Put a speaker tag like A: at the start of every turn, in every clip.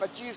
A: 25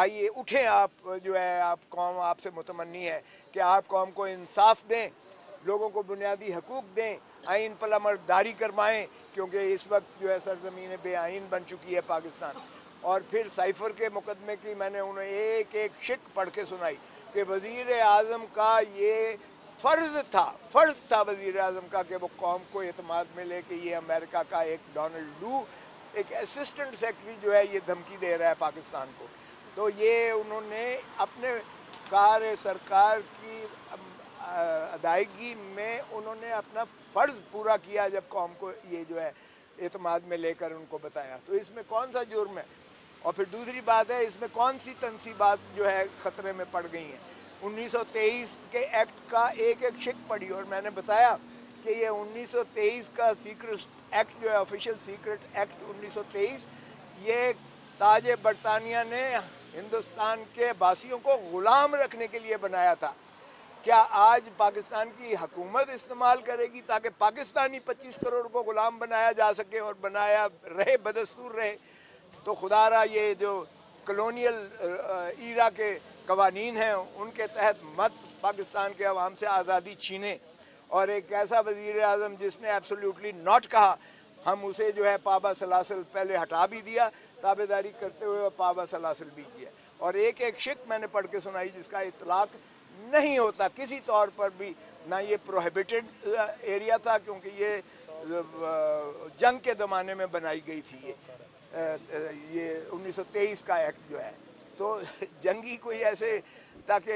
A: آئیے اٹھیں آپ جو ہے آپ قوم آپ سے متمنی ہے کہ آپ قوم کو انصاف دیں, لوگوں کو بنیادی حقوق دیں, آئین پر عملداری کروائیں, کیونکہ اس وقت جو ہے سرزمین بے آئین بن چکی ہے پاکستان. اور پھر سائفر کے مقدمے کی میں نے انہیں ایک ایک شک پڑھ کے سنائی کہ وزیر اعظم کا یہ فرض تھا وزیر اعظم کا کہ وہ قوم کو اعتماد میں لے کہ یہ امریکہ کا ایک ڈونلڈ لو ایک اسسٹنٹ سیکرٹری جو ہے یہ دھمکی دے رہا ہے پاکستان کو. تو یہ انہوں نے اپنے کار سرکار کی ادائیگی میں انہوں نے اپنا فرض پورا کیا جب قوم کو یہ جو ہے اعتماد میں لے کر ان کو بتایا. تو اس میں کون سا جرم ہے؟ اور پھر دوسری بات ہے, اس میں کون سی تنصیبات جو ہے خطرے میں پڑ گئی ہیں؟ 1923 کے ایکٹ کا ایک ایک شک پڑی, اور میں نے بتایا کہ یہ 1923 کا سیکرٹ ایکٹ جو ہے آفیشیل سیکرٹ ایکٹ 1923 یہ تاج برطانیہ نے ہندوستان کے باسیوں کو غلام رکھنے کے لیے بنایا تھا. کیا آج پاکستان کی حکومت استعمال کرے گی تاکہ پاکستانی 25 کروڑ کو غلام بنایا جا سکے اور بنایا رہے, بدستور رہے؟ تو خدا را یہ جو کلونیل ایرا کے قوانین ہیں ان کے تحت مت پاکستان کے عوام سے آزادی چھینے. اور ایک ایسا وزیر اعظم جس نے ایبسولوٹلی ناٹ کہا, ہم اسے جو ہے پابا سلاسل پہلے ہٹا بھی دیا تابع داری کرتے ہوئے, پابا سلاسل بھی کیا. اور ایک ایک شک میں نے پڑھ کے سنائی جس کا اطلاق نہیں ہوتا کسی طور پر بھی, نہ یہ پروہیبٹڈ ایریا تھا کیونکہ یہ جنگ کے زمانے میں بنائی گئی تھی. یہ 1923 کا ایکٹ جو ہے تو جنگی کوئی ایسے تاکہ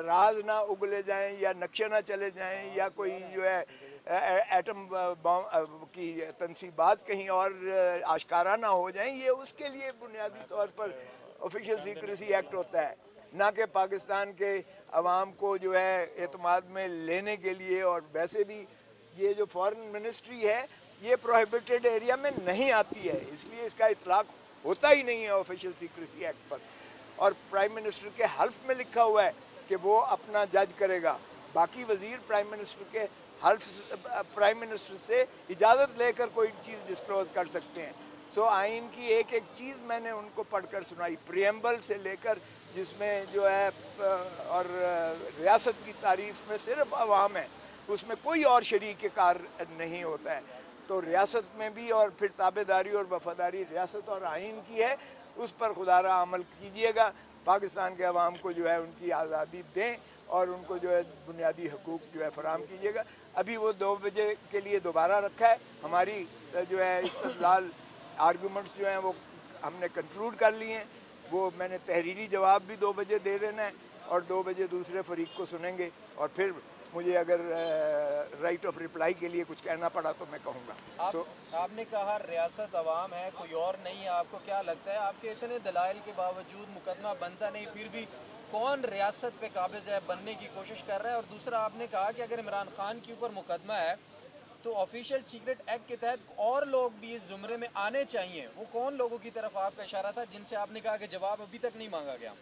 A: راز نہ اگلے جائیں یا نقشے نہ چلے جائیں یا کوئی جو ہے ایٹم بم کی تنصیبات کہیں اور آشکارا نہ ہو جائیں, یہ اس کے لیے بنیادی طور پر آفیشیل سیکریسی ایکٹ ہوتا ہے, نہ کہ پاکستان کے عوام کو جو ہے اعتماد میں لینے کے لیے. اور ویسے بھی یہ جو فارن منسٹری ہے یہ پروہیبٹڈ ایریا میں نہیں آتی ہے, اس لیے اس کا اطلاق ہوتا ہی نہیں ہے آفیشیل سیکریسی ایکٹ پر. اور پرائم منسٹر کے حلف میں لکھا ہوا ہے کہ وہ اپنا جج کرے گا, باقی وزیر پرائم منسٹر کے حلف پرائم منسٹر سے اجازت لے کر کوئی چیز ڈسکلوز کر سکتے ہیں. سو آئین کی ایک ایک چیز میں نے ان کو پڑھ کر سنائی, پریمبل سے لے کر جس میں جو ہے اور ریاست کی تعریف میں صرف عوام ہے, اس میں کوئی اور شریک کار نہیں ہوتا ہے. تو ریاست میں بھی اور پھر تابع داری اور وفاداری ریاست اور آئین کی ہے, اس پر خدا را عمل کیجیے گا. پاکستان کے عوام کو جو ہے ان کی آزادی دیں اور ان کو جو ہے بنیادی حقوق جو ہے فراہم کیجیے گا. ابھی وہ 2 بجے کے لیے دوبارہ رکھا ہے, ہماری جو ہے استدلال آرگومنٹس جو ہیں وہ ہم نے کنکلوڈ کر لیے ہیں. وہ میں نے تحریری جواب بھی 2 بجے دے دینا ہے اور 2 بجے دوسرے فریق کو سنیں گے, اور پھر مجھے اگر رائٹ آف ریپلائی کے لیے کچھ کہنا پڑا تو میں کہوں گا.
B: آپ نے کہا ریاست عوام ہے, کوئی اور نہیں ہے. آپ کو کیا لگتا ہے آپ کے اتنے دلائل کے باوجود مقدمہ بنتا نہیں, پھر بھی کون ریاست پہ قابض ہے, بننے کی کوشش کر رہا ہے؟ اور دوسرا آپ نے کہا کہ اگر عمران خان کے اوپر مقدمہ ہے تو آفیشیل سیکرٹ ایکٹ کے تحت اور لوگ بھی اس زمرے میں آنے چاہیے. وہ کون لوگوں کی طرف آپ کا اشارہ تھا جن سے آپ نے کہا کہ جواب ابھی تک نہیں مانگا گیا؟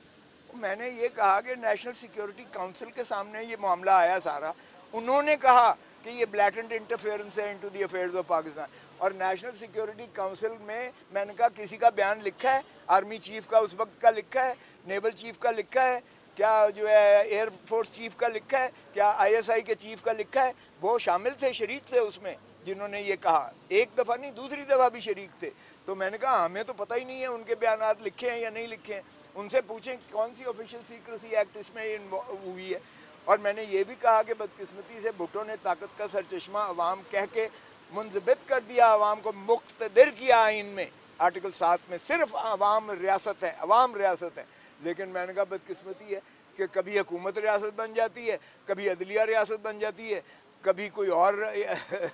A: میں نے یہ کہا کہ نیشنل سیکیورٹی کونسل کے سامنے یہ معاملہ آیا سارا, انہوں نے کہا کہ یہ بلیٹنٹ انٹرفیئرنس ہے into the affairs of Pakistan. اور نیشنل سیکیورٹی کونسل میں نے کہا کسی کا بیان لکھا ہے, آرمی چیف کا اس وقت کا لکھا ہے, نیول چیف کا لکھا ہے, کیا جو ہے ایئر فورس چیف کا لکھا ہے, کیا ISI کے چیف کا لکھا ہے؟ وہ شامل تھے, شریک تھے اس میں جنہوں نے یہ کہا, ایک دفعہ نہیں دوسری دفعہ بھی شریک تھے. تو میں نے کہا ہمیں تو پتہ ہی نہیں ہے ان کے بیانات لکھے ہیں یا نہیں لکھے ہیں, ان سے پوچھیں کون سی آفیشیل سیکریسی ایکٹ اس میں ہوئی ہے. اور میں نے یہ بھی کہا کہ بدقسمتی سے بھٹو نے طاقت کا سرچشمہ عوام کہہ کے منضبط کر دیا, عوام کو مقتدر کیا آئین میں. آرٹیکل 7 میں صرف عوام ریاست ہے, عوام ریاست ہے. لیکن میں نے کہا بدقسمتی ہے کہ کبھی حکومت ریاست بن جاتی ہے, کبھی عدلیہ ریاست بن جاتی ہے, کبھی کوئی اور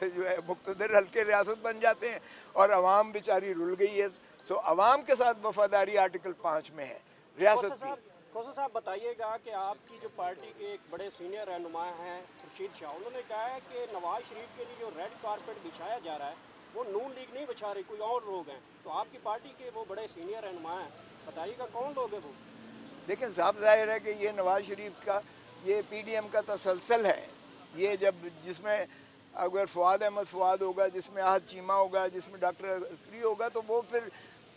A: جو ہے مقتدر حلقے ریاست بن جاتے ہیں, اور عوام بیچاری رل گئی ہے. تو عوام کے ساتھ وفاداری آرٹیکل 5 میں ہے ریاست کی.
C: کوثر صاحب بتائیے گا کہ آپ کی جو پارٹی کے ایک بڑے سینئر رہنما ہیں خورشید شاہ, انہوں نے کہا ہے کہ نواز شریف کے لیے جو ریڈ کارپیٹ بچھایا جا رہا ہے وہ نون لیگ نہیں بچھا رہی, کوئی اور لوگ ہیں. تو آپ کی پارٹی کے وہ بڑے سینئر رہنما ہیں, بتائیے گا کون لوگ ہیں وہ؟
A: دیکھیں صاف ظاہر ہے کہ یہ نواز شریف کا یہ PDM کا تسلسل ہے. یہ جس میں اگر فواد احمد فواد ہوگا, جس میں احد چیمہ ہوگا, جس میں ڈاکٹر عسکری ہوگا, تو وہ پھر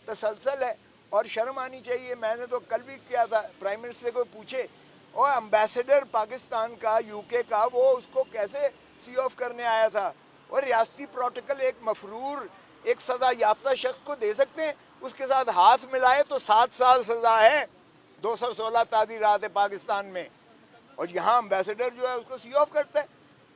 A: تسلسل ہے. اور شرم آنی چاہیے. میں نے تو کل بھی کیا تھا, پرائم منسٹر کو پوچھے, اور امبیسڈر پاکستان کا یو کے کا وہ اس کو کیسے سی آف کرنے آیا تھا, اور ریاستی پروٹوکول ایک مفرور ایک سزا یافتہ شخص کو دے سکتے ہیں؟ اس کے ساتھ ہاتھ ملائے تو 7 سال سزا ہے, 216 تعزیرات ہے پاکستان میں, اور یہاں امبیسڈر جو ہے اس کو سی آف کرتا ہے.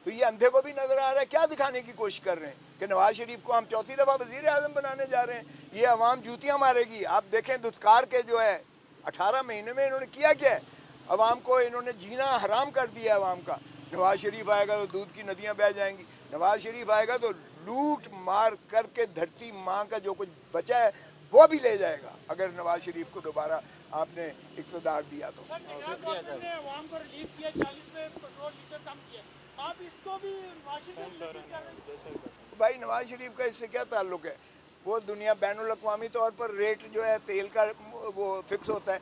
A: تو یہ اندھے کو بھی نظر آ رہا ہے, کیا دکھانے کی کوشش کر رہے ہیں کہ نواز شریف کو ہم 4تھی دفعہ وزیر اعظم بنانے جا رہے ہیں. یہ عوام جوتیاں مارے گی. آپ دیکھیں دھتکار کے جو ہے 18 مہینے میں انہوں نے کیا ہے, عوام کو انہوں نے جینا حرام کر دیا ہے عوام کا. نواز شریف آئے گا تو دودھ کی ندیاں بہہ جائیں گی, نواز شریف آئے گا تو لوٹ مار کر کے دھرتی ماں کا جو کچھ بچا ہے وہ بھی لے جائے گا, اگر نواز شریف کو دوبارہ آپ نے اقتدار دیا تو.
C: عوام کو ریلیف کیا, 40 میں پیٹرول لیٹر کم کیا, آپ اس کو بھی
A: بھائی نواز شریف کا اس سے کیا تعلق ہے؟ وہ دنیا بین الاقوامی طور پر ریٹ جو ہے تیل کا وہ فکس ہوتا ہے.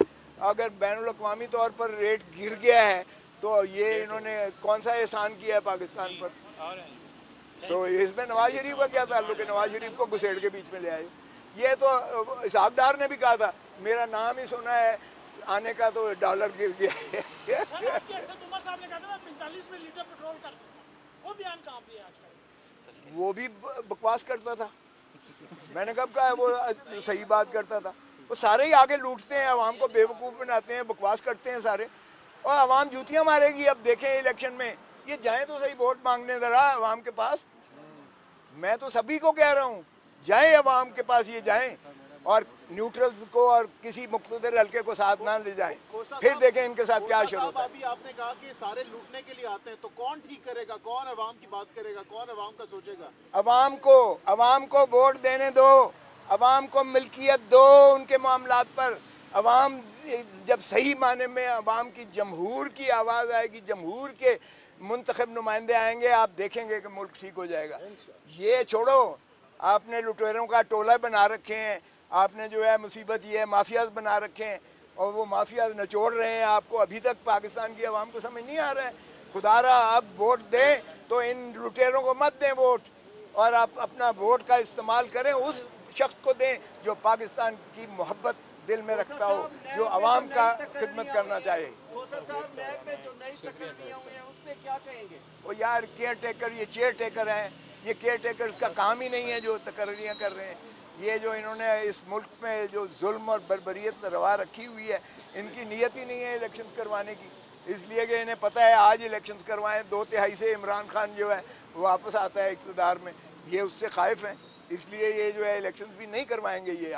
A: اگر بین الاقوامی طور پر ریٹ گر گیا ہے تو یہ انہوں نے کون سا احسان کیا ہے پاکستان پر؟ تو اس میں نواز شریف کا کیا تعلق ہے؟ نواز شریف کو گھسیڑ کے بیچ میں لے آئے. یہ تو اسحاق ڈار نے بھی کہا تھا, میرا نام ہی سنا ہے آنے کا تو ڈالر گر گیا ہے.
C: صاحب نے کہا تھا 45 میں لیٹر پیٹرول کر دوں, وہ بیان کہاں پہ ہے آج کل؟
A: وہ بھی بکواس کرتا تھا. میں نے کب کہا ہے وہ صحیح بات کرتا تھا؟ وہ سارے ہی آگے لوٹتے ہیں, عوام کو بے وقوف بناتے ہیں, بکواس کرتے ہیں سارے, اور عوام جوتیاں مارے گی. اب دیکھیں الیکشن میں یہ جائیں تو صحیح ووٹ مانگنے ذرا عوام کے پاس. میں تو سبھی کو کہہ رہا ہوں جائیں عوام کے پاس, یہ جائیں اور نیوٹرلز کو اور کسی مقتدر حلقے کو ساتھ نہ لے جائیں, پھر دیکھیں ان کے ساتھ کیا شروع ہوتا ہے.
D: ابھی آپ نے کہا کہ سارے لوٹنے کے لیے آتے ہیں, تو کون ٹھیک کرے گا, کون عوام کی بات کرے گا, کون عوام کا سوچے گا؟
A: عوام کو ووٹ دینے دو, عوام کو ملکیت دو ان کے معاملات پر. عوام جب صحیح معنی میں عوام کی جمہور کی آواز آئے گی, جمہور کے منتخب نمائندے آئیں گے, آپ دیکھیں گے کہ ملک ٹھیک ہو جائے گا. یہ چھوڑو, آپ نے لٹیروں کا ٹولہ بنا رکھے ہیں, آپ نے جو ہے مصیبت یہ ہے مافیاز بنا رکھے ہیں, اور وہ مافیاز نچوڑ رہے ہیں آپ کو. ابھی تک پاکستان کی عوام کو سمجھ نہیں آ رہا ہے. خدا را اب ووٹ دیں تو ان لٹیروں کو مت دیں ووٹ, اور آپ اپنا ووٹ کا استعمال کریں اس شخص کو دیں جو پاکستان کی محبت دل میں رکھتا ہو, جو عوام کا خدمت کرنا چاہے. وہ یار کیئر ٹیکر, یہ چیئر ٹیکر ہیں, یہ کیئر ٹیکرز کا کام ہی نہیں ہے جو تقرریاں کر رہے ہیں. یہ جو انہوں نے اس ملک میں جو ظلم اور بربریت روا رکھی ہوئی ہے, ان کی نیت ہی نہیں ہے الیکشنز کروانے کی, اس لیے کہ انہیں پتہ ہے آج الیکشنز کروائیں 2/3 سے عمران خان جو ہے واپس آتا ہے اقتدار میں. یہ اس سے خائف ہیں, اس لیے یہ جو ہے الیکشنز بھی نہیں کروائیں گے یہ.